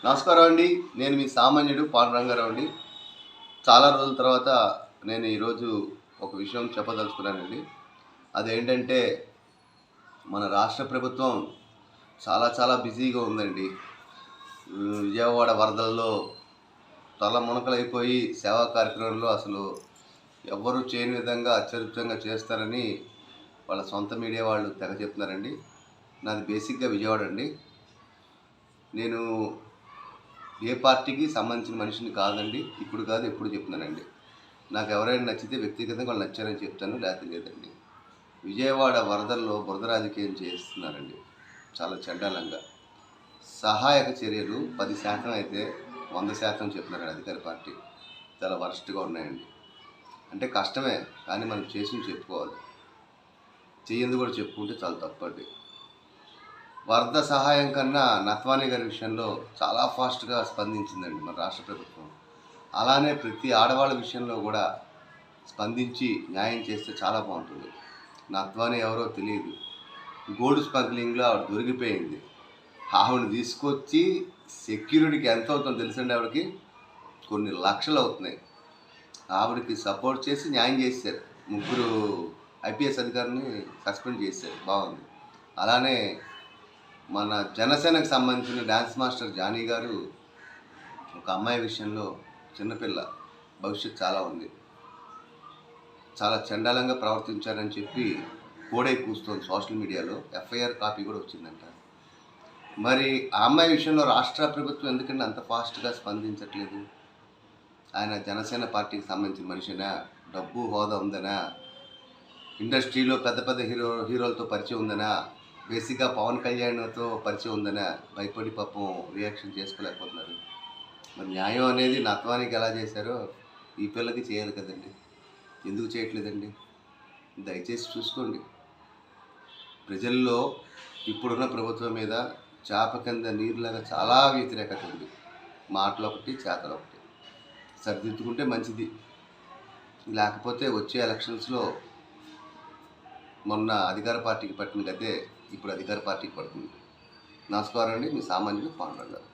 నమస్కారం అండి. నేను మీ సామాన్యుడు పాండురంగారావు అండి. చాలా రోజుల తర్వాత నేను ఈరోజు ఒక విషయం చెప్పదలుచుకున్నానండి. అదేంటంటే మన రాష్ట్ర ప్రభుత్వం చాలా చాలా బిజీగా ఉందండి. విజయవాడ వరదల్లో తలమునకలైపోయి సేవా కార్యక్రమంలో అసలు ఎవ్వరూ చేయని విధంగా అత్యద్భుతంగా చేస్తారని వాళ్ళ సొంత మీడియా వాళ్ళు తెగ చెప్తున్నారండి. నాది బేసిక్‌గా విజయవాడ అండి. నేను ఏ పార్టీకి సంబంధించిన మనిషిని కాదండి. ఇప్పుడు కాదు, ఎప్పుడు చెప్తున్నానండి. నాకు ఎవరైనా నచ్చితే వ్యక్తిగతంగా వాళ్ళు నచ్చారని చెప్తాను, లేకపోతే లేదండి. విజయవాడ వరదల్లో బురద రాజకీయం చేస్తున్నారండి చాలా చండాలంగా. సహాయక చర్యలు 10% అయితే 100% చెప్తున్నారండి అధికార పార్టీ. చాలా వరస్ట్‌గా ఉన్నాయండి. అంటే కష్టమే, కానీ మనం చేసింది చెప్పుకోవాలి. చెయ్యంది కూడా చెప్పుకుంటే చాలా తప్పండి. వరద సహాయం కన్నా నత్వానీ గారి విషయంలో చాలా ఫాస్ట్గా స్పందించిందండి మన రాష్ట్ర ప్రభుత్వం. అలానే ప్రతి ఆడవాళ్ళ విషయంలో కూడా స్పందించి న్యాయం చేస్తే చాలా బాగుంటుంది. నత్వానీ ఎవరో తెలియదు, గోల్డ్ స్మగ్లింగ్లో ఆవిడ దొరికిపోయింది. ఆవిడని తీసుకొచ్చి సెక్యూరిటీకి ఎంత అవుతుందో తెలుసండి. ఆవిడకి కొన్ని లక్షలు అవుతున్నాయి. ఆవిడకి సపోర్ట్ చేసి న్యాయం చేశారు. 3 ఐపీఎస్ అధికారిని సస్పెండ్ చేశారు, బాగుంది. అలానే మన జనసేనకు సంబంధించిన డ్యాన్స్ మాస్టర్ జానీ గారు ఒక అమ్మాయి విషయంలో, చిన్నపిల్ల, భవిష్యత్తు చాలా ఉంది, చాలా చండాలంగా ప్రవర్తించారని చెప్పి కోడై కూస్తోంది సోషల్ మీడియాలో. ఎఫ్ఐఆర్ కాపీ కూడా వచ్చిందంట. మరి ఆ అమ్మాయి విషయంలో రాష్ట్ర ప్రభుత్వం ఎందుకంటే అంత ఫాస్ట్గా స్పందించట్లేదు? ఆయన జనసేన పార్టీకి సంబంధించిన మనిషినా? డబ్బు హోదా ఉందనా? ఇండస్ట్రీలో పెద్ద పెద్ద హీరోలతో పరిచయం ఉందనా? బేసిక్గా పవన్ కళ్యాణ్తో పరిచయం ఉందనా? భయపడి పాపం రియాక్షన్ చేసుకోలేకపోతున్నారు. మరి న్యాయం అనేది నత్వానికి ఎలా చేశారో ఈ పిల్లకి చేయాలి కదండి. ఎందుకు చేయట్లేదండి? దయచేసి చూసుకోండి. ప్రజల్లో ఇప్పుడున్న ప్రభుత్వం మీద చేప కింద నీరులాగా చాలా వ్యతిరేకత ఉంది. మాటలు ఒకటి, చేతలు ఒకటి. సరిదిద్దుకుంటే మంచిది. లేకపోతే వచ్చే ఎలక్షన్స్లో మొన్న అధికార పార్టీకి పట్టిన గతే ఇప్పుడు అధికార పార్టీకి పడుతుంది. నమస్కారం అండి. మీ సామాన్యుడు పాండురంగారావు.